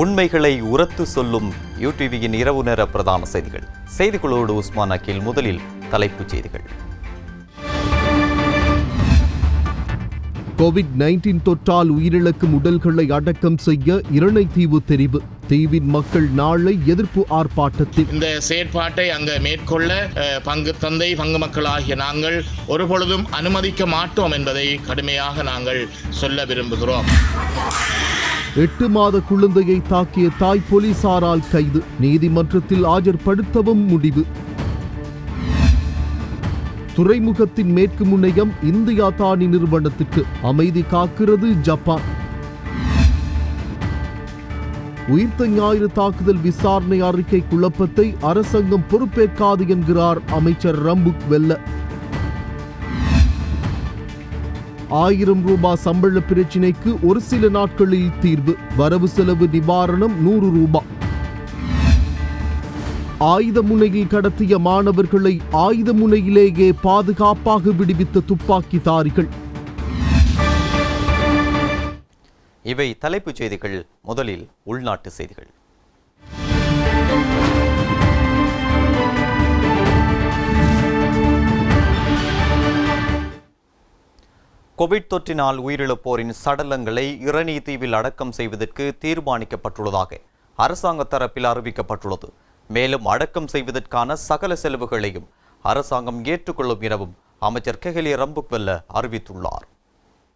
உண்மைகளை உரத்து சொல்லும் யூடிவியின் இரவு நேர பிரதான செய்திகள். செய்திகளோடு உஸ்மான் அகில். முதலில் தலைப்புச் செய்திகள். கோவிட்-19 தொற்றால் உயிரிழக்கும் உடல்களை அடக்கம் செய்ய இரணைத்தீவு தெரிவு. தீவின் மக்கள் நாளை எதிர்ப்பு ஆர்ப்பாட்டத்தில். இந்த செயற்பாட்டை அங்கு மேற்கொள்ள பங்கு தந்தை பங்கு மக்கள் ஆகிய நாங்கள் ஒருபொழுதும் அனுமதிக்க மாட்டோம் என்பதை கடுமையாக நாங்கள் சொல்ல விரும்புகிறோம். 8 மாத குழந்தையை தாக்கிய தாய் போலீசாரால் கைது. நீதிமன்றத்தில் ஆஜர்படுத்தவும் முடிவு. துறைமுகத்தின் மேற்கு முனையம் இந்தியா தானி நிறுவனத்துக்கு அமைதி காக்கிறது ஜப்பான். உயிர்த்த ஞாயிறு தாக்குதல் விசாரணை அறிக்கை குழப்பத்தை அரசாங்கம் பொறுப்பேற்காது என்கிறார் அமைச்சர் ரம்புக் வெல்ல. 1000 ரூபாய் சம்பள பிரச்சினைக்கு ஒரு சில நாட்களில் தீர்வு. வரவு செலவு நிவாரணம் 100 ரூபாய். ஆயுத முனையில் கடத்திய மாணவர்களை ஆயுத முனையிலேயே பாதுகாப்பாக விடுவித்த துப்பாக்கிதாரிகள். இவை தலைப்புச் செய்திகள். முதலில் உள்நாட்டு செய்திகள். கோவிட் தொற்றினால் உயிரிழப்போரின் சடலங்களை இரணி தீவில் அடக்கம் செய்வதற்கு தீர்மானிக்கப்பட்டுள்ளதாக அரசாங்க தரப்பில் அறிவிக்கப்பட்டுள்ளது. மேலும் அடக்கம் செய்வதற்கான சகல செலவுகளையும் அரசாங்கம் ஏற்றுக்கொள்ளும் எனவும் அமைச்சர் கெஹலிய ரம்புக்வெல்ல அறிவித்துள்ளார்.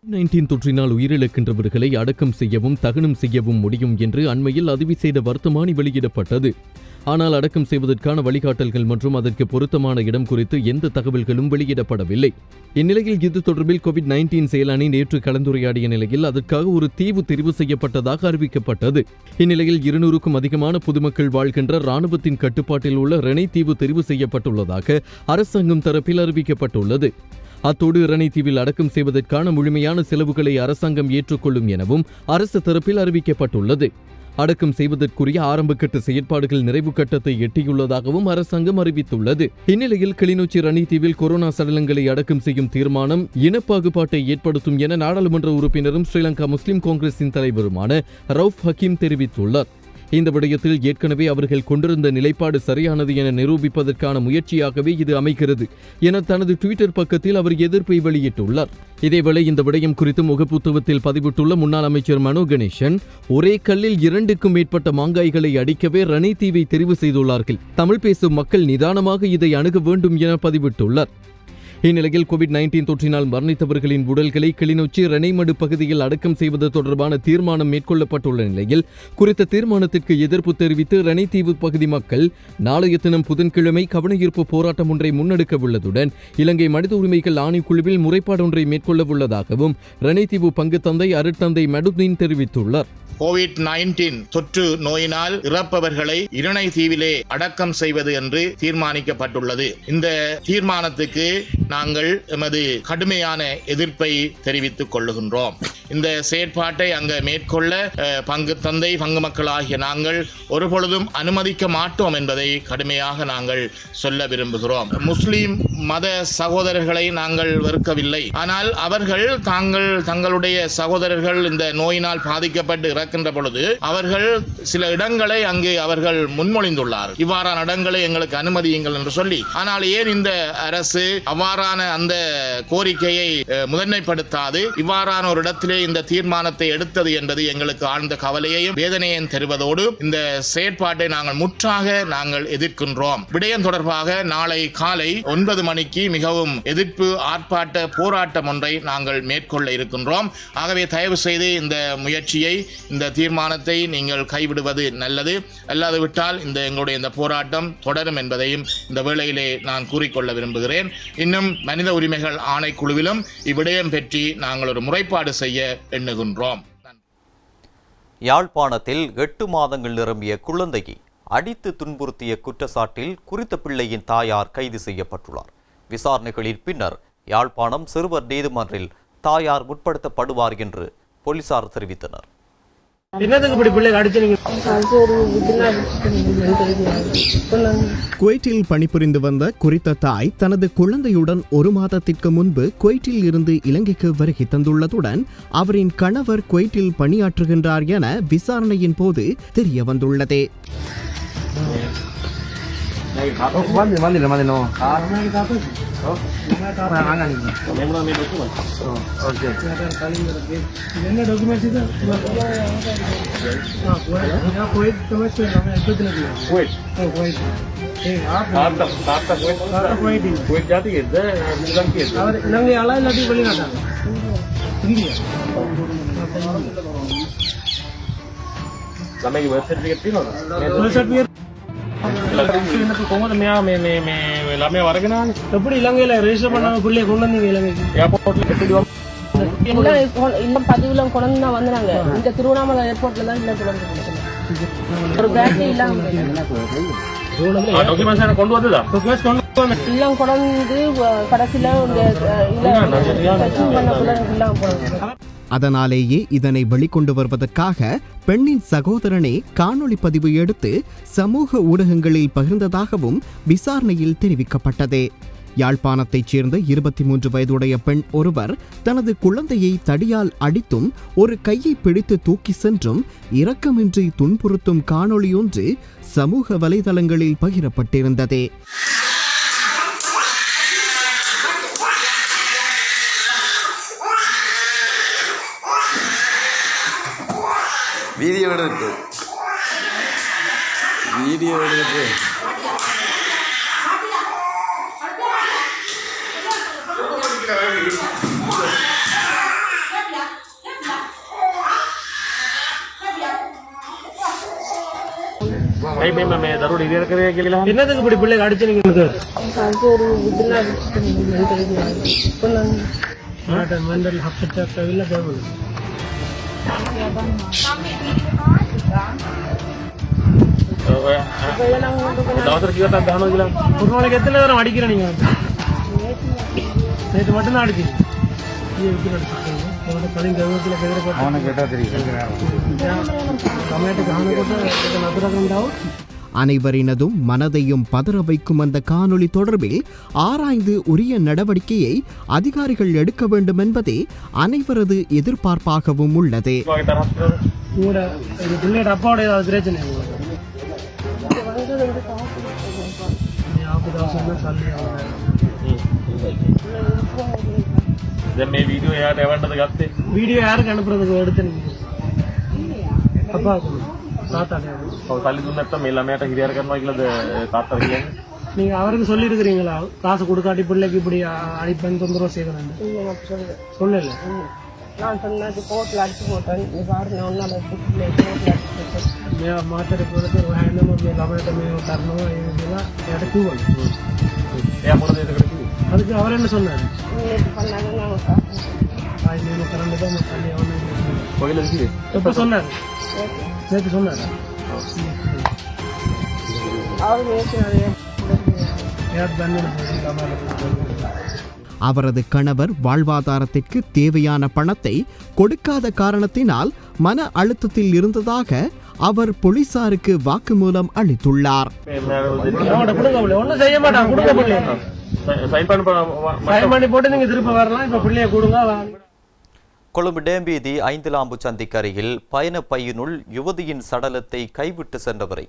19 தொற்றினால் உயிரிழக்கின்றவர்களை அடக்கம் செய்யவும் தகனம் செய்யவும் முடியும் என்று அண்மையில் அதிவிசேட வர்த்தமானி வெளியிடப்பட்டது. ஆனால் அடக்கம் செய்வதற்கான வழிகாட்டல்கள் மற்றும் அதற்கு பொருத்தமான இடம் குறித்து எந்த தகவல்களும் வெளியிடப்படவில்லை. இந்நிலையில் இது தொடர்பில் கோவிட்-19 செயலாணி நேற்று கலந்துரையாடிய நிலையில் அதற்காக ஒரு தீவு தெரிவு செய்யப்பட்டதாக அறிவிக்கப்பட்டது. இந்நிலையில் 200க்கும் அதிகமான பொதுமக்கள் வாழ்கின்ற இராணுவத்தின் கட்டுப்பாட்டில் உள்ள ரெனை தீவு தெரிவு செய்யப்பட்டுள்ளதாக அரசாங்கம் தரப்பில் அறிவிக்கப்பட்டுள்ளது. அத்தோடு இரணை தீவில் அடக்கம் செய்வதற்கான முழுமையான செலவுகளை அரசாங்கம் ஏற்றுக்கொள்ளும் எனவும் அரசு தரப்பில் அறிவிக்கப்பட்டுள்ளது. அடக்கம் செய்வதற்குரிய ஆரம்பகட்ட செயற்பாடுகள் நிறைவு கட்டத்தை எட்டியுள்ளதாகவும் அரசாங்கம் அறிவித்துள்ளது. இந்நிலையில் கிளிநொச்சி ரணி தீவில் கொரோனா சடலங்களை அடக்கம் செய்யும் தீர்மானம் இனப்பாகுபாட்டை ஏற்படுத்தும் என நாடாளுமன்ற உறுப்பினரும் ஸ்ரீலங்கா முஸ்லிம் காங்கிரசின் தலைவருமான ரவுப் ஹக்கீம் தெரிவித்துள்ளார். இந்த விடயத்தில் ஏற்கனவே அவர்கள் கொண்டிருந்த நிலைப்பாடு சரியானது என நிரூபிப்பதற்கான முயற்சியாகவே இது அமைகிறது என தனது ட்விட்டர் பக்கத்தில் அவர் எதிர்ப்பை வெளியிட்டுள்ளார். இதேவேளை இந்த விடயம் குறித்து முகப்புத்தகத்தில் பதிவிட்டுள்ள முன்னாள் அமைச்சர் மனோ கணேசன், ஒரே கல்லில் 2க்கும் மேற்பட்ட மாங்காய்களை அடிக்கவே ரணை தீவை தெரிவு செய்துள்ளார்கள். தமிழ் பேசும் மக்கள் நிதானமாக இதை அணுக வேண்டும் என பதிவிட்டுள்ளார். இந்நிலையில் கோவிட்-19 தொற்றினால் மரணித்தவர்களின் உடல்களை கிளிநொச்சி ரெனைமடு பகுதியில் அடக்கம் செய்வது தொடர்பான தீர்மானம் மேற்கொள்ளப்பட்டுள்ள நிலையில் குறித்த தீர்மானத்திற்கு எதிர்ப்பு தெரிவித்து ரெனைத்தீவு பகுதி மக்கள் நாளைய தினம் புதன்கிழமை கவனஈர்ப்பு போராட்டம் ஒன்றை முன்னெடுக்க உள்ளதுடன் இலங்கை மனித உரிமைகள் ஆணைக்குழுவில் முறைப்பாடு ஒன்றை மேற்கொள்ள உள்ளதாகவும் ரெனைத்தீவு பங்கு தந்தை அருட்தந்தை மடுதீன் தெரிவித்துள்ளார். கோவிட்-19 தொற்று நோயினால் இறப்பவர்களை இரணை தீவிலே அடக்கம் செய்வது என்று தீர்மானிக்கப்பட்டுள்ளது. இந்த தீர்மானத்துக்கு நாங்கள் எமது கடுமையான எதிர்ப்பை தெரிவித்துக் கொள்ளுகின்றோம். இந்த செயற்பாட்டை அங்கு மேற்கொள்ள பங்கு தந்தை பங்கு மக்கள் ஆகிய நாங்கள் ஒருபொழுதும் அனுமதிக்க மாட்டோம் என்பதை கடுமையாக நாங்கள் சொல்ல விரும்புகிறோம். முஸ்லிம் மத சகோதரர்களை நாங்கள் வெறுக்கவில்லை. ஆனால் அவர்கள் தங்களுடைய சகோதரர்கள் இந்த நோயினால் பாதிக்கப்பட்டு இறக்கின்ற பொழுது அவர்கள் சில இடங்களை அங்கு அவர்கள் முன்மொழிந்துள்ளார். இவ்வாறான இடங்களை எங்களுக்கு அனுமதியுங்கள் என்று சொல்லி. ஆனால் ஏன் இந்த அரசு அவ்வாறான அந்த கோரிக்கையை முதன்மைப்படுத்தாது இவ்வாறான ஒரு இடத்திலே இந்த தீர்மானத்தை எடுத்தது என்பது எங்களுக்கு ஆழ்ந்த கவலையையும் வேதனையையும் தருவதோடு இந்த செயற்பாட்டை நாங்கள் எதிர்க்கின்றோம். விடயம் தொடர்பாக நாளை காலை 9 மணிக்கு மிகவும் எதிர்ப்பு ஆர்ப்பாட்ட போராட்டம் ஒன்றை நாங்கள் மேற்கொள்ள இருக்கின்றோம். ஆகவே தயவு செய்து இந்த முயற்சியை இந்த தீர்மானத்தை நீங்கள் கைவிடுவது நல்லது. அல்லாது விட்டால் எங்களுடைய இந்த போராட்டம் தொடரும் என்பதையும் இந்த வேளையிலே நான் கூறிக்கொள்ள விரும்புகிறேன். இன்னும் மனித உரிமைகள் ஆணைக்குழுவிலும் இவ்விடயம் பற்றி நாங்கள் ஒரு முறைப்பாடு செய்ய எண்ணுகின்றோம். யாழ்ப்பாணத்தில் 8 மாதங்கள் நிரம்பிய குழந்தையை அடித்து துன்புறுத்திய குற்றச்சாட்டில் குறித்த பிள்ளையின் தாயார் கைது செய்யப்பட்டுள்ளார். விசாரணைகளின் பின்னர் யாழ்ப்பாணம் சிறுவர் நீதிமன்றில் தாயார் முற்படுத்தப்படுவார் என்று போலீசார் தெரிவித்தனர். குவைட்டில் பணிபுரிந்து வந்த குறித்த தாய் தனது குழந்தையுடன் 1 மாதத்திற்கு முன்பு குவைட்டில் இருந்து இலங்கைக்கு வருகை தந்துள்ளதுடன் அவரின் கணவர் குவைட்டில் பணியாற்றுகின்றார் என விசாரணையின் போது தெரிய வந்துள்ளது. எப்படி இலங்கையில ரெஜிஸ்டர் பண்ணாம பிள்ளைய கொண்டு வந்தீங்க இலங்கைக்கு ஏர்போர்ட்ல பதிவுல கொண்டு தான் வந்தாங்க. இந்த திருவண்ணாமலை ஏர்போர்ட்ல தான் இல்ல ஒரு பேக் இல்லாம கொண்டு வந்ததா இல்லம் கொண்டு கடைசியில இல்லாம அதனாலேயே இதனை வெளிக்கொண்டு வருவதற்காக பெண்ணின் சகோதரனே காணொளி பதிவு எடுத்து சமூக ஊடகங்களில் பகிர்ந்ததாகவும் விசாரணையில் தெரிவிக்கப்பட்டது. யாழ்ப்பாணத்தைச் சேர்ந்த 23 வயதுடைய பெண் ஒருவர் தனது குழந்தையை தடியால் அடித்தும் ஒரு கையை பிடித்து தூக்கி சென்றும் இரக்கமின்றி துன்புறுத்தும் காணொளியொன்று சமூக வலைதளங்களில் பகிரப்பட்டிருந்தது. வீடியோ எடுத்து என்னதுக்கு இப்படி பிள்ளைங்க அடிச்சு நீங்க மெண்டல் ஹப்செட் இல்ல தேவை ஒரு நாளைக்கு எத்தனை நேரம் அடிக்கிறேன் நீங்க? நேற்று மட்டும்தான் அடிச்சீங்க. அனைவரினதும் மனதையும் பதற வைக்கும் அந்த காணொளி தொடர்பில் ஆராய்ந்து உரிய நடவடிக்கையை அதிகாரிகள் எடுக்க வேண்டும் என்பதே அனைவரது எதிர்பார்ப்பாகவும் உள்ளது. அப்பாவோட ஏதாவது பிரச்சனை வீடியோ யாருக்கு அனுப்புறதுக்கு எடுத்து அப்பா நீங்க அவருக்கு சொல்லி இருக்கிறீங்களா காசு கொடுக்காட்டி பிள்ளைக்கு இப்படி அடிப்பேன் தொந்தரவு செய்யணும் சொல்லல? நான் சொன்னது கோர்ட்ல அடிச்சு போட்டேன். மாத்திரை கொடுத்து தரணும் அதுக்கு அவர் என்ன சொன்னாரு? எப்ப சொன்னாரு? நேற்று சொன்னாரு. அவரது கணவர் வாழ்வாதாரத்திற்கு தேவையான பணத்தை கொடுக்காத காரணத்தினால் மன அழுத்தத்தில் இருந்ததாக அவர் போலீசாருக்கு வாக்குமூலம் அளித்துள்ளார். கொழும்பு டேம்பீதி 5 லாம்பு சந்திக்கு அருகில் பயண பையினுள் யுவதியின் சடலத்தை கைவிட்டு சென்றவரை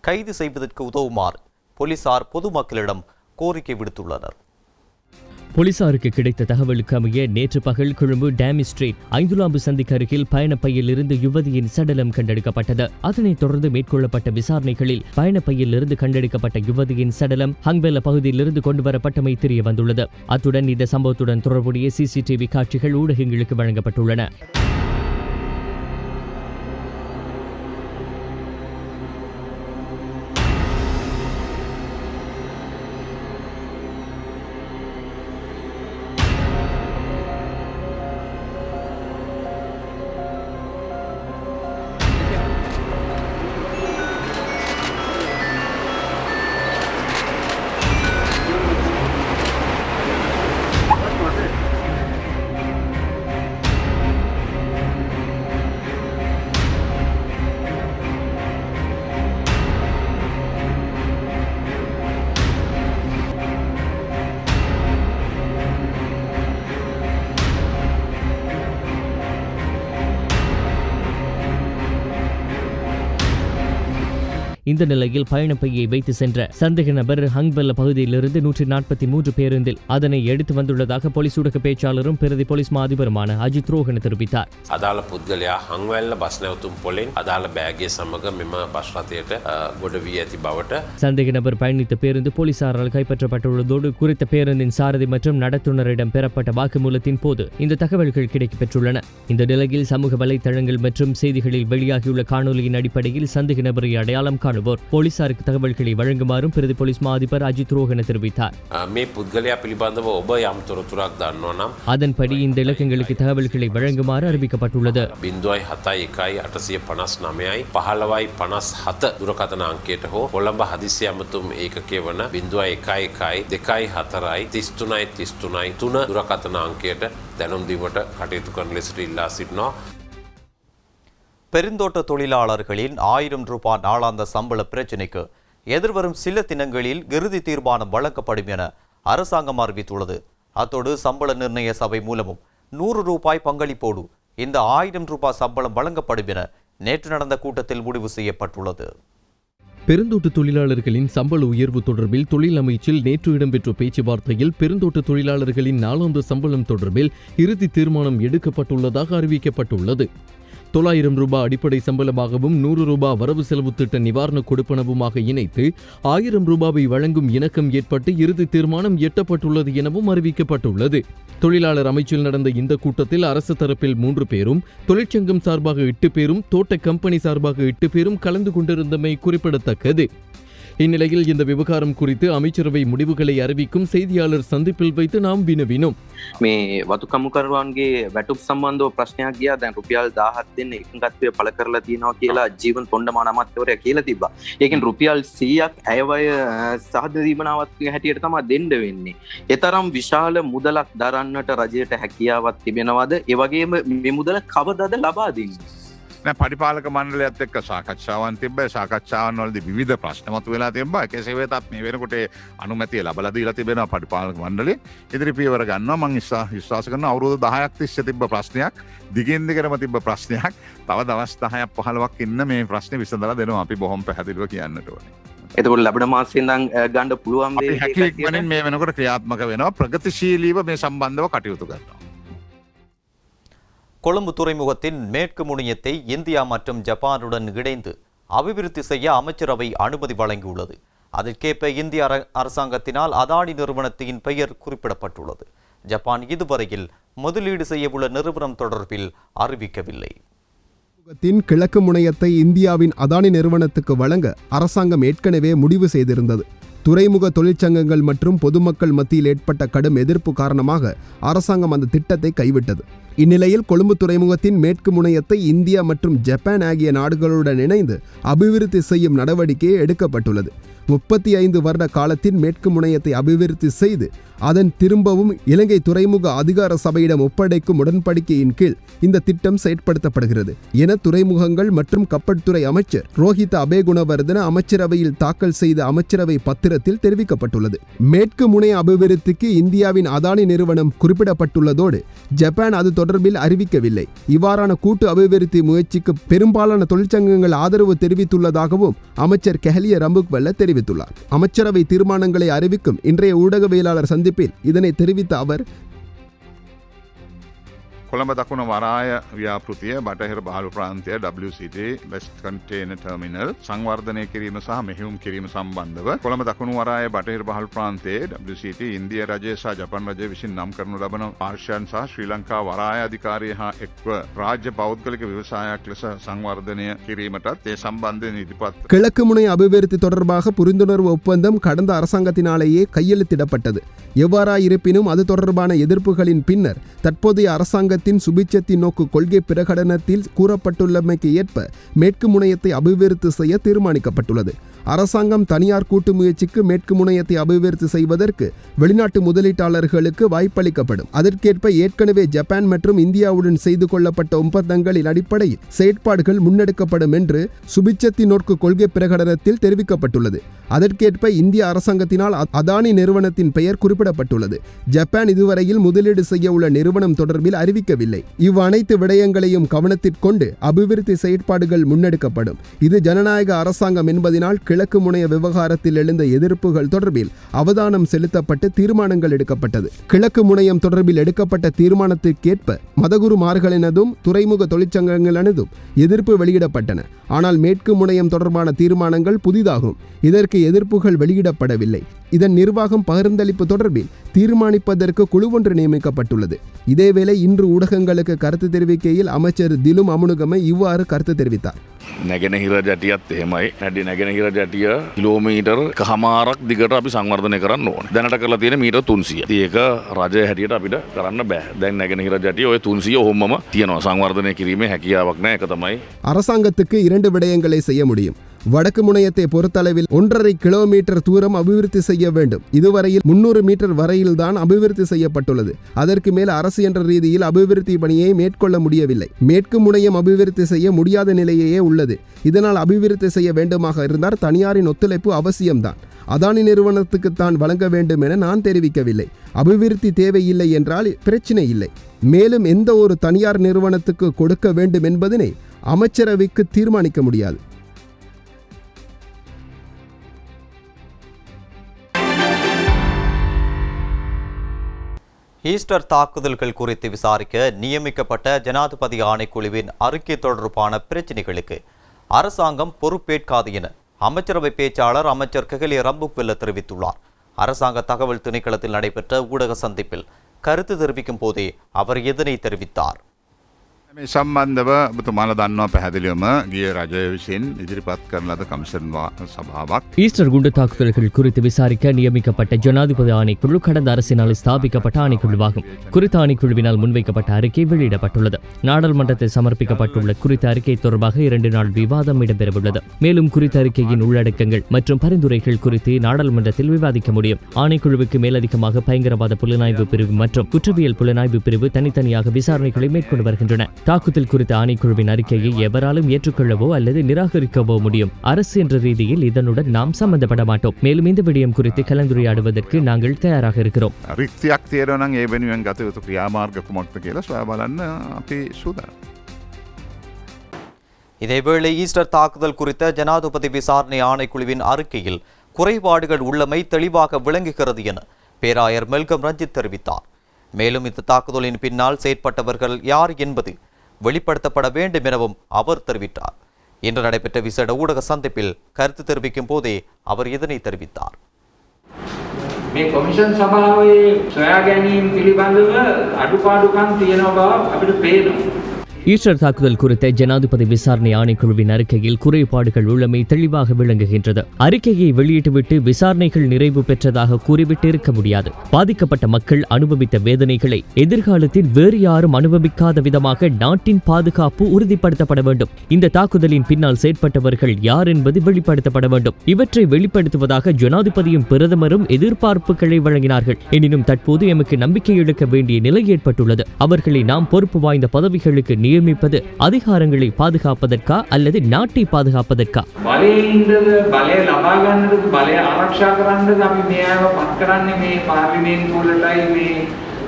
கைது செய்வதற்கு உதவுமாறு போலீசார் பொதுமக்களிடம் கோரிக்கை விடுத்துள்ளனர். போலீசாருக்கு கிடைத்த தகவலுக்கு அமைய நேற்று பகல் கொழும்பு டேமி ஸ்ட்ரீட் 5 லாம்பு சந்திக்கு அருகில் பயணப்பையில் இருந்து யுவதியின் சடலம் கண்டெடுக்கப்பட்டது. அதனைத் தொடர்ந்து மேற்கொள்ளப்பட்ட விசாரணைகளில் பயணப்பையில் கண்டெடுக்கப்பட்ட யுவதியின் சடலம் ஹங்வெல்ல பகுதியிலிருந்து கொண்டுவரப்பட்டமை தெரிய வந்துள்ளது. அத்துடன் இந்த சம்பவத்துடன் தொடர்புடைய சிசிடிவி காட்சிகள் ஊடகங்களுக்கு வழங்கப்பட்டுள்ளன. இந்த நிலையில் பயணப்பையை வைத்து சென்ற சந்தேக நபர் ஹங்வெல்ல பகுதியிலிருந்து 143 பேருந்தில் அதனை எடுத்து வந்துள்ளதாக போலீஸ் ஊடக பேச்சாளரும் பிரதி போலீஸ் மா அதிபருமான அஜித் ரோஹன தெரிவித்தார். අදාළ පුද්ගලයා හංවැල්ල බස් නැවතුම් පොලෙන් අදාළ බෑගය සමග මෙම බස් රථයට ගොඩ වී ඇති බවට சந்தேக நபர் பயணித்த பேருந்து போலீசாரால் கைப்பற்றப்பட்டுள்ளதோடு குறித்த பேருந்தின் சாரதி மற்றும் நடத்துனரிடம் பெறப்பட்ட வாக்குமூலத்தின் போது இந்த தகவல்கள் கிடைக்கப்பெற்றுள்ளன. இந்த நிலையில் சமூக வலைதளங்கள் மற்றும் செய்திகளில் வெளியாகியுள்ள காணொலியின் அடிப்படையில் சந்தேக நபரை அடையாளம் காணுவோர் போலீசாருக்கு தகவல்களை வழங்குமாறும் பிரதி போலீஸ் மா அதிபர் அஜித் ரோஹன தெரிவித்தார். මේ පුද්ගලයා පිළිබඳව ඔබ යම් තොරතුරක් දන්නවා නම් அதன்படி இந்த இலக்கங்களுக்கு தகவல்களை வழங்குமாறு அறிவிக்கப்பட்டுள்ளது. 07-859යි 1557 දුරකථන අංකයට හෝ කොළඹ හදිසි ඇමතුම් ඒකකය වන 0112243333 දුරකථන අංකයට දැනුම් දීමට කටයුතු කරන ලෙසට ඉල්ලා සිටිනවා. பெருந்தோட்ட தொழிலாளர்களின் 1000 ரூபாய் நாளாந்த சம்பள பிரச்சினைக்கு எதிர்வரும் சில தினங்களில் இறுதி தீர்மானம் வழங்கப்படும் என அரசாங்கம் அறிவித்துள்ளது. அத்தோடு சம்பள நிர்ணய சபை மூலமும் 100 ரூபாய் பங்களிப்போடு இந்த 1000 ரூபாய் சம்பளம் வழங்கப்படும் என நேற்று நடந்த கூட்டத்தில் முடிவு செய்யப்பட்டுள்ளது. பெருந்தோட்ட தொழிலாளர்களின் சம்பள உயர்வு தொடர்பில் தொழில் அமைச்சில் நேற்று இடம்பெற்ற பேச்சுவார்த்தையில் பெருந்தோட்ட தொழிலாளர்களின் நாளாந்த சம்பளம் தொடர்பில் இறுதி தீர்மானம் எடுக்கப்பட்டுள்ளதாக அறிவிக்கப்பட்டுள்ளது. 900 ரூபாய் அடிப்படை சம்பளமாகவும் 100 ரூபாய் வரவு செலவு திட்ட நிவாரண கொடுப்பனவுமாக இணைத்து 1000 ரூபாவை வழங்கும் இணக்கம் ஏற்பட்டு இறுதி தீர்மானம் எட்டப்பட்டுள்ளது எனவும் அறிவிக்கப்பட்டுள்ளது. தொழிலாளர் அமைச்சில் நடந்த இந்த கூட்டத்தில் அரசு தரப்பில் 3 பேரும், தொழிற்சங்கம் சார்பாக 8 பேரும், தோட்ட கம்பெனி சார்பாக 8 பேரும் கலந்து கொண்டிருந்தமை குறிப்பிடத்தக்கது. இந்நிலையில் இந்த விவகாரம் குறித்து அமைச்சரவை முடிவுகளை அறிவிக்கும் செய்தியாளர் சந்திப்பில் வைத்து நாம் வினவினோம். මේ වතු කමුකරුවන්ගේ වැටුප් සම්බන්ධව ප්‍රශ්නයක් ගියා. දැන් රුපියල් 1000ක් දෙන්න එකඟත්වය පළ කරලා තියෙනවා කියලා ජීවන් පොණ්ඩමාන අමාත්‍යවරයා කියලා තිබ්බා. ඒකෙන් රුපියල් 100ක් අයවැය සහද දීමනාවක් හැටියට තමයි දෙන්න වෙන්නේ. ඒ තරම් විශාල මුදලක් දරන්නට රජයට හැකියාවක් තිබෙනවද? ඒ වගේම මේ මුදල කවදාද ලබා දෙන්නේ? පරිපාලක මණ්ඩලයත් එක්ක සාකච්ඡාවන් තිබ්බා. සාකච්ඡාවන් වලදී විවිධ ප්‍රශ්න මතුවලා තිබ්බා. කෙසේ වෙතත් මේ වෙනකොට අනුමැතිය ලබලා දීලා තිබෙනවා පරිපාලක මණ්ඩලය. ඉදිරි පියවර ගන්නවා. මම විශ්වාස කරනවා අවුරුදු 10ක් තිස්සේ තිබ්බ ප්‍රශ්නයක්, දිගින් දිගටම තිබ්බ ප්‍රශ්නයක් තව දවස් 10ක් 15ක් ඉන්න මේ ප්‍රශ්නේ විසඳලා දෙනවා. අපි බොහොම පැහැදිලිව කියන්නට ඕනේ. එතකොට ලැබෙන මාසෙන් ඉඳන් ගන්න පුළුවන් අපි හැකියාවෙන් මේ වෙනකොට ක්‍රියාත්මක වෙනවා. ප්‍රගතිශීලීව මේ සම්බන්ධව කටයුතු කරනවා. கொழும்பு துறைமுகத்தின் மேற்கு முனையத்தை இந்தியா மற்றும் ஜப்பானுடன் இணைந்து அபிவிருத்தி செய்ய அமைச்சரவை அனுமதி வழங்கியுள்ளது. அதற்கேற்ப இந்திய அரசாங்கத்தினால் அதானி நிறுவனத்தின் பெயர் குறிப்பிடப்பட்டுள்ளது. ஜப்பான் இதுவரையில் முதலீடு செய்யவுள்ள நிறுவனம் தொடர்பில் அறிவிக்கவில்லை. கிழக்கு முனையத்தை இந்தியாவின் அதானி நிறுவனத்துக்கு வழங்க அரசாங்கம் ஏற்கனவே முடிவு செய்திருந்தது. துறைமுக தொழிற்சங்கங்கள் மற்றும் பொதுமக்கள் மத்தியில் ஏற்பட்ட கடும் எதிர்ப்பு காரணமாக அரசாங்கம் அந்த திட்டத்தை கைவிட்டது. இந்நிலையில் கொழும்பு துறைமுகத்தின் மேற்கு முனையத்தை இந்தியா மற்றும் ஜப்பான் ஆகிய நாடுகளுடன் இணைந்து அபிவிருத்தி செய்யும் நடவடிக்கை எடுக்கப்பட்டுள்ளது. 35 வருட காலத்தின் மேற்கு முனையத்தை அபிவிருத்தி செய்து அதன் திரும்பவும் இலங்கை துறைமுக அதிகார சபையிடம் ஒப்படைக்கும் உடன்படிக்கையின் கீழ் இந்த திட்டம் செயற்படுத்தப்படுகிறது என துறைமுகங்கள் மற்றும் கப்பற்துறை அமைச்சர் ரோஹித அபேகுணவர்தன அமைச்சரவையில் தாக்கல் செய்த அமைச்சரவை பத்திரத்தில் தெரிவிக்கப்பட்டுள்ளது. மேற்கு முனைய அபிவிருத்திக்கு இந்தியாவின் அதானி நிறுவனம் குறிப்பிடப்பட்டுள்ளதோடு ஜப்பான் அது தொடர்பில் அறிவிக்கவில்லை. இவ்வாறான கூட்டு அபிவிருத்தி முயற்சிக்கு பெரும்பாலான தொழிற்சங்கங்கள் ஆதரவு தெரிவித்துள்ளதாகவும் அமைச்சர் கெஹலிய ரம்புக்வெல்ல தெரிவித்துள்ளார். அமைச்சரவை தீர்மானங்களை அறிவிக்கும் இன்றைய ஊடகவியலாளர் சந்திப்பில் இதனை தெரிவித்த அவர், කොළඹ දකුණ වරාය ව්‍යාපෘතිය බටහිර බහළු ප්‍රාන්තය WCT වෙස්ට් කන්ටේනර් ටර්මිනල් සංවර්ධනය කිරීම සහ මෙහෙයුම් කිරීම සම්බන්ධව කොළඹ දකුණු වරාය බටහිර බහළු ප්‍රාන්තයේ WCT ඉන්දියා රජය සහ ජපාන් රජය විසින් නම් කරනු ලබන පාර්ශ්වයන් සහ ශ්‍රී ලංකා වරාය අධිකාරිය හා එක්ව රාජ්‍ය පෞද්ගලික ව්‍යවසායයක් ලෙස සංවර්ධනය කිරීමටත් ඒ සම්බන්ධයෙන් ඉදිරිපත් கிழக்கு முனை அபிவிருத்தி தொடர்பாக புரிந்துணர்வு ஒப்பந்தம் கடந்த அரசாங்கத்தினாலேயே கையெழுத்திடப்பட்டது. எவ்வாறாயிருப்பினும் அது தொடர்பான எதிர்ப்புகளின் பின்னர் தற்போதைய அரசாங்கத்தின் சுபிட்சத்தின் நோக்கு கொள்கை பிரகடனத்தில் கூறப்பட்டுள்ளமைக்கு ஏற்ப மேற்கு முனையத்தை அபிவிருத்தி செய்ய தீர்மானிக்கப்பட்டுள்ளது. அரசாங்கம் தனியார் கூட்டு முயற்சிக்கு மேற்கு முனையத்தை அபிவிருத்தி செய்வதற்கு வெளிநாட்டு முதலீட்டாளர்களுக்கு வாய்ப்பளிக்கப்படும். அதற்கேற்ப ஏற்கனவே ஜப்பான் மற்றும் இந்தியாவுடன் செய்து கொள்ளப்பட்ட ஒப்பந்தங்களின் அடிப்படையில் செயற்பாடுகள் முன்னெடுக்கப்படும் என்று சுபிட்சத்தின் நோக்கு கொள்கை பிரகடனத்தில் தெரிவிக்கப்பட்டுள்ளது. அதற்கேற்ப இந்திய அரசாங்கத்தினால் அதானி நிறுவனத்தின் பெயர் குறிப்பிடப்பட்டுள்ளது. ஜப்பான் இதுவரையில் முதலீடு செய்ய உள்ள நிறுவனம் தொடர்பில் அறிவிக்க தெரிவிக்கவில்லை. இவ்வனைத்து விடயங்களையும் கவனத்திற்கொண்டு அபிவிருத்தி செயற்பாடுகள் முன்னெடுக்கப்படும். இது ஜனநாயக அரசாங்கம் என்பதனால் கிழக்கு முனைய விவகாரத்தில் எழுந்த எதிர்ப்புகள் தொடர்பில் அவதானம் செலுத்தப்பட்டு தீர்மானங்கள் எடுக்கப்பட்டது. கிழக்கு முனையம் தொடர்பில் எடுக்கப்பட்ட தீர்மானத்திற்கேற்ப மதகுருமார்களினதும் துறைமுக தொழிற்சங்கங்களினதும் எதிர்ப்பு வெளியிடப்பட்டன. ஆனால் மேற்கு முனையம் தொடர்பான தீர்மானங்கள் புதிதாகும். இதற்கு எதிர்ப்புகள் வெளியிடப்படவில்லை. இதன் நிர்வாகம் பகிர்ந்தளிப்பு தொடர்பில் தீர்மானிப்பதற்கு குழு ஒன்று நியமிக்கப்பட்டுள்ளது. இதேவேளை இன்று ஊடகங்களுக்கு கருத்து தெரிவிக்கையில் அமைச்சர் திலும் அமுனுகம இவ்வாறு கருத்து தெரிவித்தார். නැගෙනහිර ජැටියත් එහෙමයි. නැගෙනහිර ජැටිය කිලෝමීටර් කහමාරක් දිගට අපි සංවර්ධනය කරන්න ඕනේ. දැනට කරලා තියෙන මීටර් 300. ඒක රජය හැටියට අපිට කරන්න බෑ. දැන් නැගෙනහිර ජැටිය ඔය 300 ඔහොමම තියෙනවා. සංවර්ධනය කිරීමේ හැකියාවක් නැහැ. ඒක තමයි. அரசாங்கத்துக்கு 2 விடயங்களை செய்ய முடியும். வடக்கு முனையத்தை பொறுத்தளவில் 1.5 கிலோமீட்டர் தூரம் அபிவிருத்தி செய்ய வேண்டும். இதுவரையில் 300 மீட்டர் வரையில்தான் அபிவிருத்தி செய்யப்பட்டுள்ளது. அதற்கு மேல் அரசு என்ற ரீதியில் அபிவிருத்தி பணியை மேற்கொள்ள முடியவில்லை. மேற்கு முனையம் அபிவிருத்தி செய்ய முடியாத நிலையே உள்ளது. இதனால் அபிவிருத்தி செய்ய வேண்டுமாக இருந்தால் தனியாரின் ஒத்துழைப்பு அவசியம்தான். அதானி நிறுவனத்துக்கு தான் வழங்க வேண்டும் என நான் தெரிவிக்கவில்லை. அபிவிருத்தி தேவையில்லை என்றால் பிரச்சனை இல்லை. மேலும் எந்த ஒரு தனியார் நிறுவனத்துக்கு கொடுக்க வேண்டும் என்பதனை அமைச்சரவைக்கு தீர்மானிக்க முடியாது. ஈஸ்டர் தாக்குதல்கள் குறித்து விசாரிக்க நியமிக்கப்பட்ட ஜனாதிபதி ஆணைக்குழுவின் அறிக்கை தொடர்பான பிரச்சினைகளுக்கு அரசாங்கம் பொறுப்பேற்காது என அமைச்சரவை பேச்சாளர் அமைச்சர் கெஹலிய ரம்புக்வெல்ல தெரிவித்துள்ளார். அரசாங்க தகவல் திணைக்களத்தில் நடைபெற்ற ஊடக சந்திப்பில் கருத்து தெரிவிக்கும் போதே அவர் இதனை தெரிவித்தார். මේ සම්බන්ධව ඔබතුමාලා දන්නවා පැහැදිලිවම ගිය රජය විසින් ඉදිරිපත් කරන ලද කමිෂන් සභාවක් ஈஸ்டர் குண்டு தாக்குதல்கள் குறித்து விசாரிக்க நியமிக்கப்பட்ட ஜனாதிபதி ஆணைக்குழு கடந்த அரசினால் ஸ்தாபிக்கப்பட்ட ஆணைக்குழுவாகும். குறித்த ஆணைக்குழுவினால் முன்வைக்கப்பட்ட அறிக்கை வெளியிடப்பட்டுள்ளது. நாடாளுமன்றத்தில் சமர்ப்பிக்கப்பட்டுள்ள குறித்த அறிக்கை தொடர்பாக 2 நாள் விவாதம் இடம்பெறவுள்ளது. மேலும் குறித்த அறிக்கையின் உள்ளடக்கங்கள் மற்றும் பரிந்துரைகள் குறித்து நாடாளுமன்றத்தில் விவாதிக்க முடியும். ஆணைக்குழுவுக்கு மேலதிகமாக பயங்கரவாத புலனாய்வு பிரிவு மற்றும் குற்றவியல் புலனாய்வு பிரிவு தனித்தனியாக விசாரணைகளை மேற்கொண்டு வருகின்றன. தாக்குதல் குறித்த ஆணைக்குழுவின் அறிக்கையை எவராலும் ஏற்றுக்கொள்ளவோ அல்லது நிராகரிக்கவோ முடியும். அரசு என்ற ரீதியில் இதனுடன் நாம் சம்பந்தப்பட மாட்டோம். மேலும் இந்த விடயம் குறித்து கலந்துரையாடுவதற்கு நாங்கள் தயாராக இருக்கிறோம். රික්තියක් තියෙනවා නම් ඒ වෙනුවෙන් ගත යුතු ක්‍රියාමාර්ග කුමක්ද කියලා සොයා බලන්න අපි සූදානම්. இதேவேளை ஈஸ்டர் தாக்குதல் குறித்த ஜனாதிபதி விசாரணை ஆணைக்குழுவின் அறிக்கையில் குறைபாடுகள் உள்ளமை தெளிவாக விளங்குகிறது என பேராயர் மெல்கம் ரஞ்சித் தெரிவித்தார். மேலும் இந்த தாக்குதலின் பின்னால் செயற்பட்டவர்கள் யார் என்பது வெளிப்படுத்தப்பட வேண்டும் எனவும் அவர் தெரிவித்தார். இன்று நடைபெற்ற விசேட ஊடக சந்திப்பில் கருத்து தெரிவிக்கும் போதே அவர் இதனை தெரிவித்தார். මේ කොමිෂන් සභාවේ සොයා ගැනීම පිළිබඳව අඩුපාඩුකම් තියෙන බව අපිට පේනවා. ஈஸ்டர் தாக்குதல் குறித்த ஜனாதிபதி விசாரணை ஆணைக்குழுவின் அறிக்கையில் குறைபாடுகள் உள்ளமை தெளிவாக விளங்குகின்றது. அறிக்கையை வெளியிட்டுவிட்டு விசாரணைகள் நிறைவு பெற்றதாக கூறிவிட்டு இருக்க முடியாது. பாதிக்கப்பட்ட மக்கள் அனுபவித்த வேதனைகளை எதிர்காலத்தில் வேறு யாரும் அனுபவிக்காத விதமாக நாட்டின் பாதுகாப்பு உறுதிப்படுத்தப்பட வேண்டும். இந்த தாக்குதலின் பின்னால் செயற்பட்டவர்கள் யார் என்பது வெளிப்படுத்தப்பட வேண்டும். இவற்றை வெளிப்படுத்துவதாக ஜனாதிபதியும் பிரதமரும் எதிர்பார்ப்புகளை வழங்கினார்கள். எனினும் தற்போது எமக்கு நம்பிக்கை இழக்க வேண்டிய நிலை ஏற்பட்டுள்ளது. அவர்களை நாம் பொறுப்பு வாய்ந்த பதவிகளுக்கு நியமிப்பது அதிகாரங்களை பாதுகாப்பதற்கா அல்லது நாட்டை பாதுகாப்பதற்கா? බලය ලබා ගන්නද බලය ආරක්ෂා කරන්නද අපි මේව පත් කරන්නේ මේ පාර්ලිමේන්තුවලටයි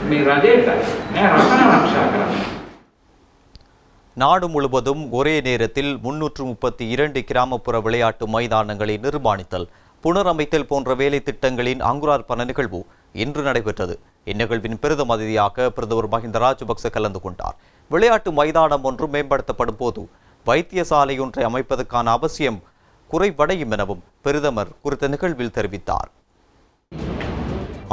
මේ රජයටයි නෑ රට ආරක්ෂා කරන්න. நாடு முழுவதும் ஒரே நேரத்தில் 332 கிராமப்புற விளையாட்டு மைதானங்களை நிர்மாணித்தல், புனரமைத்தல் போன்ற வேலை திட்டங்களின் அங்குரார்ப்பண நிகழ்வு இன்று நடைபெற்றது. இந்நிகழ்வின் பிரதம அதிதியாக பிரதமர் மஹிந்த ராஜபக்ச கலந்து கொண்டார். விளையாட்டு மைதானம் ஒன்று மேம்படுத்தப்படும் போது வைத்தியசாலை ஒன்றை அமைப்பதற்கான அவசியம் குறைவடையும் எனவும் பிரதமர் குறித்த நிகழ்வில் தெரிவித்தார்.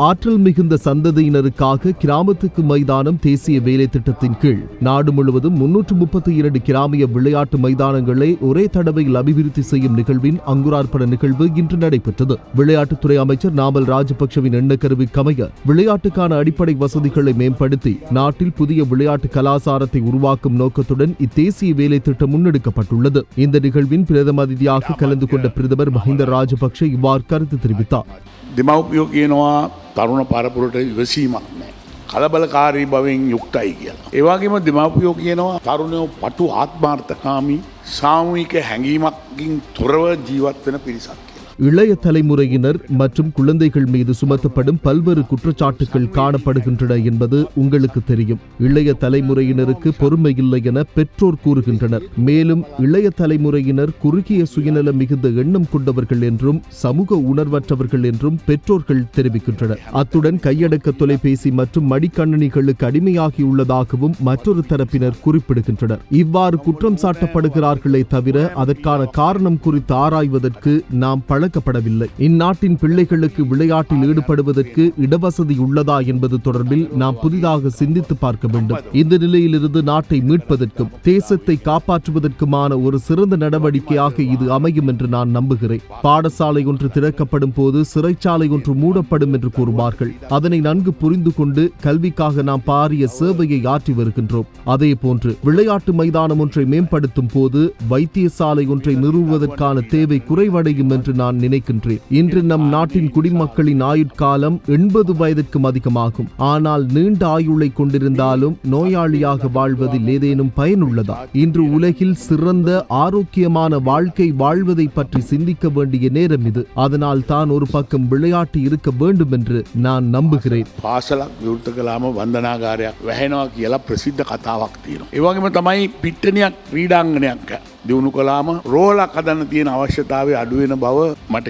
ஆற்றல் மிகுந்த சந்ததியினருக்காக கிராமத்துக்கு மைதானம் தேசிய வேலை திட்டத்தின் கீழ் நாடு முழுவதும் 332 கிராமிய விளையாட்டு மைதானங்களை ஒரே தடவையில் அபிவிருத்தி செய்யும் நிகழ்வின் அங்குரார்ப்பண நிகழ்வு இன்று நடைபெற்றது. விளையாட்டுத்துறை அமைச்சர் நாமல் ராஜபக்சவின் எண்ணக்கருவிக்கமைய விளையாட்டுக்கான அடிப்படை வசதிகளை மேம்படுத்தி நாட்டில் புதிய விளையாட்டு கலாசாரத்தை உருவாக்கும் நோக்கத்துடன் இத்தேசிய வேலை திட்டம் முன்னெடுக்கப்பட்டுள்ளது. இந்த நிகழ்வின் பிரதம அதிதியாக கலந்து கொண்ட பிரதமர் மஹிந்த ராஜபக்ஷ இவ்வாறு கருத்து தெரிவித்தார். දෙමව්පියෝ කියනවා තරුණ පරපුරට ඉවසීමක් නැහැ. කලබලකාරී බවෙන් යුක්තයි කියලා. ඒ වගේම දෙමව්පියෝ කියනවා තරුණයෝ පටු ආත්මාර්ථකාමී සාමූහික හැඟීමකින් තොරව ජීවත් වෙන පිරිසක් කියලා. இளைய தலைமுறையினர் மற்றும் குழந்தைகள் மீது சுமத்தப்படும் பல்வேறு குற்றச்சாட்டுகள் காணப்படுகின்றன என்பது உங்களுக்கு தெரியும். இளைய தலைமுறையினருக்கு பொறுமை இல்லை என பெற்றோர் கூறுகின்றனர். மேலும் இளைய தலைமுறையினர் குறுகிய சுயநலம் மிகுந்த எண்ணம் கொண்டவர்கள் என்றும் சமூக உணர்வற்றவர்கள் என்றும் பெற்றோர்கள் தெரிவிக்கின்றனர். அத்துடன் கையடக்க தொலைபேசி மற்றும் மடிக்கணினிகளுக்கு அடிமையாகியுள்ளதாகவும் மற்றொரு தரப்பினர் குறிப்பிடுகின்றனர். இவ்வாறு குற்றம் சாட்டப்படுகிறார்களே தவிர அதற்கான காரணம் குறித்து ஆராய்வதற்கு நாம் பழக்கப்படவில்லை. இந்நாட்டின் பிள்ளைகளுக்கு விளையாட்டில் ஈடுபடுவதற்கு இடவசதி உள்ளதா என்பது தொடர்பில் நாம் புதிதாக சிந்தித்து பார்க்க வேண்டும். இந்த நிலையிலிருந்து நாட்டை மீட்பதற்கும் தேசத்தை காப்பாற்றுவதற்குமான ஒரு சிறந்த நடவடிக்கையாக இது அமையும் என்று நான் நம்புகிறேன். பாடசாலை ஒன்று திறக்கப்படும் போது சிறைச்சாலை ஒன்று மூடப்படும் என்று கூறுவார்கள். அதனை நன்கு புரிந்து கொண்டு கல்விக்காக நாம் பாரிய சேவையை ஆற்றி வருகின்றோம். அதே போன்று விளையாட்டு மைதானம் ஒன்றை மேம்படுத்தும் போது வைத்தியசாலை ஒன்றை நிறுவுவதற்கான தேவை குறைவடையும் என்று நான் நினைக்கின்றேன். இன்று நம் நாட்டின் குடிமக்களின் ஆயுட்காலம் 80 வயதிற்கும் அதிகமாகும். ஆனால் நீண்ட ஆயுளை கொண்டிருந்தாலும் நோயாளியாக வாழ்வதில் ஏதேனும் பயனுள்ளதா? இன்று உலகில் சிறந்த ஆரோக்கியமான வாழ்க்கை வாழ்வதை பற்றி சிந்திக்க வேண்டிய நேரம் இது. அதனால் தான் ஒரு பக்கம் விளையாட்டு இருக்க வேண்டும் என்று நான் நம்புகிறேன். පාසලක් විවෘත කළාම වන්දනාගාරයක් වැහෙනවා කියලා ප්‍රසිද්ධ කතාවක් තියෙනවා. ඒ වගේම තමයි පිට්ටනියක් ක්‍රීඩාංගණයක් දියුණු කළාම රෝලක් හදන්න තියෙන අවශ්‍යතාවය අඩු වෙන බව මට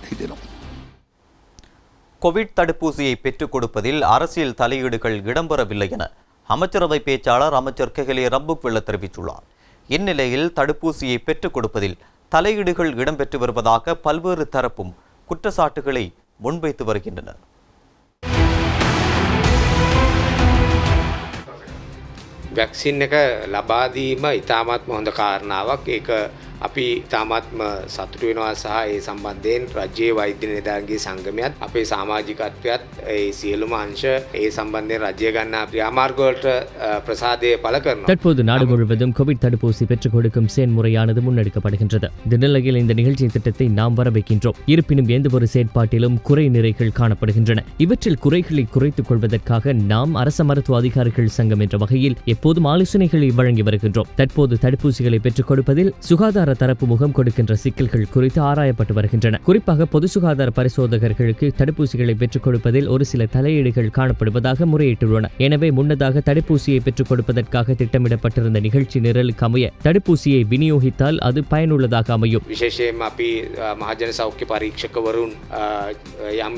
හිතෙනවා. கோவிட் தடுப்பூசியை பெற்றுக் கொடுப்பதில் அரசியல் தலையீடுகள் இடம்பெறவில்லை என அமைச்சரவை பேச்சாளர் அமைச்சர் கெஹலே ரம்புக்வெல்ல தெரிவித்துள்ளார். இந்நிலையில் தடுப்பூசியை பெற்றுக் கொடுப்பதில் தலையீடுகள் இடம்பெற்று வருவதாக பல்வேறு தரப்பும் குற்றச்சாட்டுகளை முன்வைத்து வருகின்றனர். වැක්සින් එක ලබා දීම ඉතාමත්ම හොඳ කාරණාවක්. ඒක අපි ඉතාමත්ම සතුටු වෙනවා සහ ඒ සම්බන්ධයෙන් රජයේ වෛද්‍ය නිලධාරීන්ගේ සංගමයත් අපේ සමාජිකත්වයත් ඒ සියලුම අංශ ඒ සම්බන්ධයෙන් රජය ගන්නා ක්‍රියාමාර්ග වලට ප්‍රසාදය පළ කරනවා. தற்போது நாடு முழுவதும் கோவிட் தடுப்பூசி பெற்றுக் கொடுக்கும் செயல்முறையானது முன்னெடுக்கப்படுகின்றது. இந்த நிலையில் இந்த நிகழ்ச்சி திட்டத்தை நாம் வரவேற்கின்றோம். இருப்பினும் எந்த ஒரு செயற்பாட்டிலும் குறை நிறைகள் காணப்படுகின்றன. இவற்றில் குறைகளை குறைத்துக் கொள்வதற்காக நாம் அரச மருத்துவ அதிகாரிகள் சங்கம் என்ற வகையில் எப்போதும் ஆலோசனைகளை வழங்கி வருகின்றோம். தற்போது தடுப்பூசிகளை பெற்றுக் கொடுப்பதில் சுகாதார தரப்பு முகம் கொடுக்கின்ற சிக்கல்கள் குறித்து ஆராயப்பட்டு வருகின்றன. குறிப்பாக பொது சுகாதார பரிசோதகர்களுக்கு தடுப்பூசிகளை பெற்றுக் கொடுப்பதில் ஒரு சில தலையீடுகள் காணப்படுவதாக முறையிட்டுள்ளன. எனவே முன்னதாக தடுப்பூசியை பெற்றுக் கொடுப்பதற்காக திட்டமிடப்பட்டிருந்த நிகழ்ச்சி நிரலுக்கு அமைய தடுப்பூசியை விநியோகித்தால் அது பயனுள்ளதாக அமையும். විශේෂයෙන්ම අපි මහජන සෞඛ්‍ය පරීක්ෂකවරුන් යම්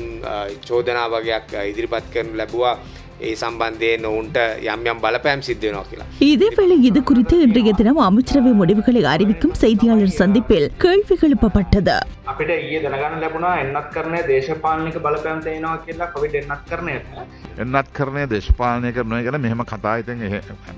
චෝදනා වගේක් ඉදිරිපත් කරනු ලැබුවා. ඒ සම්බන්ධයෙන් ඔවුන්ට යම් යම් බලපෑම් සිද්ධ වෙනවා කියලා. இதேவேளை இது குறித்து இன்றைய தினம் அமைச்சரவை முடிவுகளை அறிவிக்கும் செய்தியாளர் சந்திப்பில் கேள்வி எழுப்பப்பட்டது. අපිට ඊයේ දැනගන්න ලැබුණා එන්නත්කරණය දේශපාලනික බලපෑම් තේනවා කියලා කොවිඩ් එන්නත්කරණයට. එන්නත්කරණය දේශපාලනය කරනවා කියලා මෙහෙම කතා ඉතින්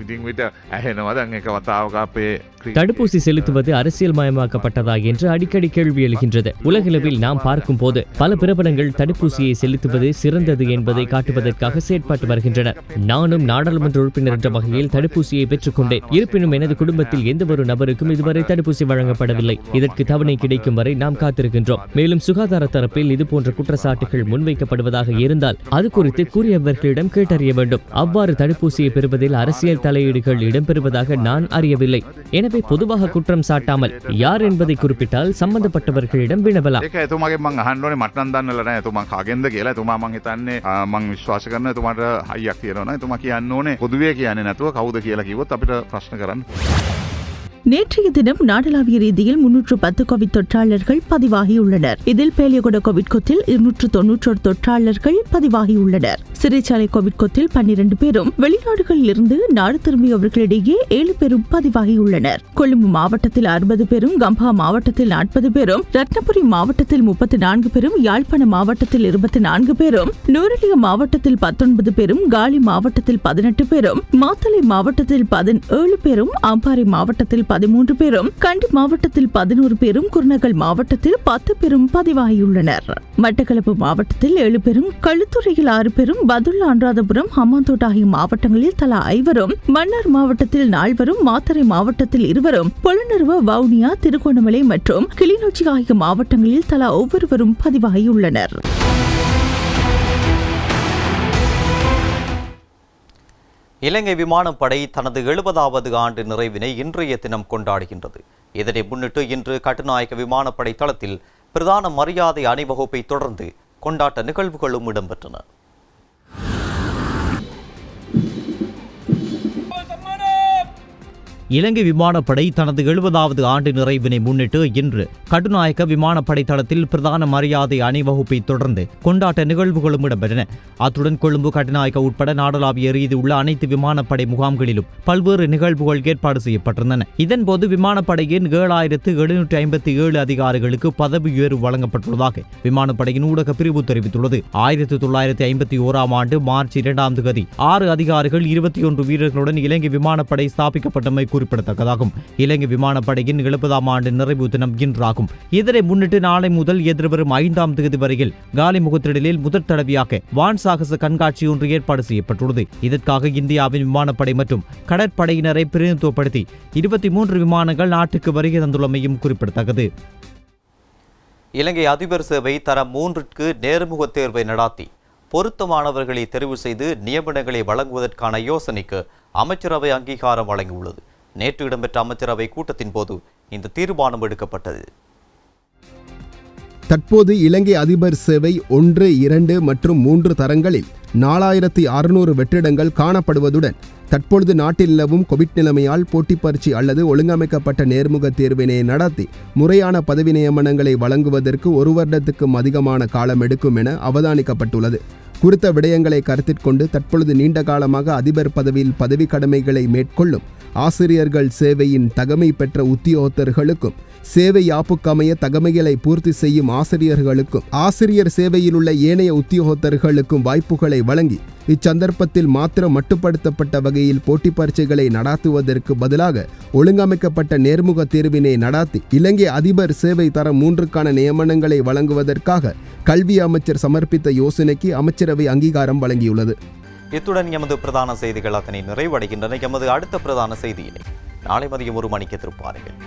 ඉතින් විතර ඇහෙනවා. දැන් ඒක වතාවක අපේ தடுப்பூசி செலுத்துவது அரசியல் மயமாக்கப்பட்டதா என்று அடிக்கடி கேள்வி எழுகின்றது. உலகளவில் நாம் பார்க்கும் போது பல பிரபலங்கள் தடுப்பூசியை செலுத்துவது சிறந்தது என்பதை காட்டுவதற்காக செயற்பட்டு வருகின்றனர். நானும் நாடாளுமன்ற உறுப்பினர் என்ற வகையில் தடுப்பூசியை பெற்றுக் கொண்டேன். இருப்பினும் எனது குடும்பத்தில் எந்த ஒரு நபருக்கும் இதுவரை தடுப்பூசி வழங்கப்படவில்லை. இதற்கு தவணை கிடைக்கும் வரை நாம் காத்திருக்கின்றோம். மேலும் சுகாதார தரப்பில் இதுபோன்ற குற்றச்சாட்டுகள் முன்வைக்கப்படுவதாக இருந்தால் அது குறித்து கூறியவர்களிடம் கேட்டறிய வேண்டும். அவ்வாறு தடுப்பூசியை பெறுவதில் அரசியல் தலையீடுகள் இடம்பெறுவதாக நான் அறியவில்லை. எனவே பொதுவாக குற்றம் சாட்டாமல் யார் என்பதை குறிப்பிட்டால் சம்பந்தப்பட்டவர்களிடம் வினவலாம். ඒක එතුමාගේ මං අහන්න ඕනේ මට නම් දන්නල නැහැ එතුමා කාගෙන්ද කියලා. එතුමා මං හිතන්නේ මං විශ්වාස කරන එතුමාට හයියක් තියෙනවා. එතුමා කියන්නේ ඕනේ පොදුවේ කියන්නේ නැතුව කවුද කියලා කිව්වොත් අපිට ප්‍රශ්න කරන්න. நேற்றைய தினம் நாடளாவிய ரீதியில் 310 கோவிட் தொற்றாளர்கள் பதிவாகியுள்ளனர். இதில் பேலியகொட கோவிட் கொத்தில் 291 தொற்றாளர்கள் பதிவாகியுள்ளனர். சிறைச்சாலை கோவிட் கொத்தில் 12 பேரும் வெளிநாடுகளில் இருந்து நாடு திரும்பியவர்களிடையே 7 பேரும் பதிவாகியுள்ளனர். கொழும்பு மாவட்டத்தில் 60 பேரும், கம்பா மாவட்டத்தில் 40 பேரும், ரத்னபுரி மாவட்டத்தில் 34 பேரும், யாழ்ப்பாண மாவட்டத்தில் 24 பேரும், நூரெலியா மாவட்டத்தில் 19 பேரும், காலி மாவட்டத்தில் 18 பேரும், மாத்தளை மாவட்டத்தில் 17 பேரும், அம்பாறை மாவட்டத்தில் 13 பேரும், கண்டி மாவட்டத்தில் 11 பேரும், குருநகல் மாவட்டத்தில் 10 பேரும் பதிவாகியுள்ளனர். மட்டக்களப்பு மாவட்டத்தில் 7 பேரும், களுத்துறையில் 6 பேரும், பதுல்லா அனுராதபுரம், ஹம்மாந்தோட்ட ஆகிய மாவட்டங்களில் தலா 5 மன்னார் மாவட்டத்தில் 4, மாத்தறை மாவட்டத்தில் 2, பொலனறுவ, வவுனியா, திருகோணமலை மற்றும் கிளிநொச்சி ஆகிய மாவட்டங்களில் தலா ஒவ்வொருவரும் பதிவாகியுள்ளனர். இலங்கை விமானப்படை தனது 70வது ஆண்டு நிறைவினை இன்றைய தினம் கொண்டாடுகின்றது. இதனை முன்னிட்டு இன்று கட்டுநாயக்க விமானப்படை தளத்தில் பிரதான மரியாதை அணிவகுப்பை தொடர்ந்து கொண்டாட்ட நிகழ்வுகளும் இடம்பெற்றன. இலங்கை விமானப்படை தனது 70வது ஆண்டு நிறைவினை முன்னிட்டு இன்று கட்டுநாயக்க விமானப்படை தளத்தில் பிரதான மரியாதை அணிவகுப்பை தொடர்ந்து கொண்டாட்ட நிகழ்வுகளும் இடம்பெற்றன. அத்துடன் கொழும்பு கட்டுநாயக்க உட்பட நாடளாவிய ரீதி உள்ள அனைத்து விமானப்படை முகாம்களிலும் பல்வேறு நிகழ்வுகள் ஏற்பாடு செய்யப்பட்டிருந்தன. இதன்போது விமானப்படையின் 7757 அதிகாரிகளுக்கு பதவி உயர்வு வழங்கப்பட்டுள்ளதாக விமானப்படையின் ஊடக பிரிவு தெரிவித்துள்ளது. 1951ஆம் ஆண்டு மார்ச் 2ஆம் தேதி 6 அதிகாரிகள் 21 வீரர்களுடன் இலங்கை விமானப்படை ஸ்தாபிக்கப்பட்டமை குறிப்பிடத்தக்கதாகும். இலங்கை விமானப்படையின் 70ஆம் ஆண்டு நிறைவு தினம் இன்றாகும். இதனை முன்னிட்டு நாளை முதல் எதிர்வரும் 5ஆம் தேதி வரையில் காலிமுகத்திடலில் முதற் தடவையாக வான் சாகச கண்காட்சி ஒன்று ஏற்பாடு செய்யப்பட்டுள்ளது. இதற்காக இந்தியாவின் விமானப்படை மற்றும் கடற்படையினரை பிரதிநிதித்துவப்படுத்தி 23 விமானங்கள் நாட்டுக்கு வருகை தந்துள்ளமையும் குறிப்பிடத்தக்கது. இலங்கை அதிபர் சேவை தரம் 3க்கு நேர்முக தேர்வை நடாத்தி பொருத்தமானவர்களை தெரிவு செய்து நியமனங்களை வழங்குவதற்கான யோசனைக்கு அமைச்சரவை அங்கீகாரம் வழங்கியுள்ளது. நேற்று இடம்பெற்ற அமைச்சரவை கூட்டத்தின் போது இந்த தீர்மானம் எடுக்கப்பட்டது. தற்போது இலங்கை அதிபர் சேவை 1, 2 மற்றும் 3 தரங்களில் 4600 வெற்றிடங்கள் காணப்படுவதுடன் தற்பொழுது நாட்டில் நிலவும் கோவிட் நிலைமையால் போட்டி பரீட்சை அல்லது ஒழுங்கமைக்கப்பட்ட நேர்முக தேர்வினை நடத்தி முறையான பதவி நியமனங்களை வழங்குவதற்கு 1 வருடத்துக்கும் அதிகமான காலம் எடுக்கும் என அவதானிக்கப்பட்டுள்ளது. குறித்த விடயங்களை கருத்திற்கொண்டு தற்பொழுது நீண்ட காலமாக அதிபர் பதவியில் பதவி கடமைகளை மேற்கொள்ளும் ஆசிரியர்கள் சேவையின் தகமை பெற்ற உத்தியோகத்தர்களுக்கும் சேவை யாப்புக்கமைய தகமைகளை பூர்த்தி செய்யும் ஆசிரியர்களுக்கும் ஆசிரியர் சேவையில் உள்ள ஏனைய உத்தியோகத்தர்களுக்கும் வாய்ப்புகளை வழங்கி இச்சந்தர்ப்பத்தில் மாத்திரம் மட்டுப்படுத்தப்பட்ட வகையில் போட்டி பரீட்சைகளை நடாத்துவதற்கு பதிலாக ஒழுங்கமைக்கப்பட்ட நேர்முக தேர்வினை நடாத்தி இலங்கை அதிபர் சேவை தரம் 3க்கான நியமனங்களை வழங்குவதற்காக கல்வி அமைச்சர் சமர்ப்பித்த யோசனைக்கு அமைச்சரவை அங்கீகாரம் வழங்கியுள்ளது. இத்துடன் எமது பிரதான செய்திகள் அத்தனை நிறைவடைகின்றன. எமது அடுத்த பிரதான செய்தியினை நாளை மதியம் 1 மணிக்கு திருப்பாருங்கள்.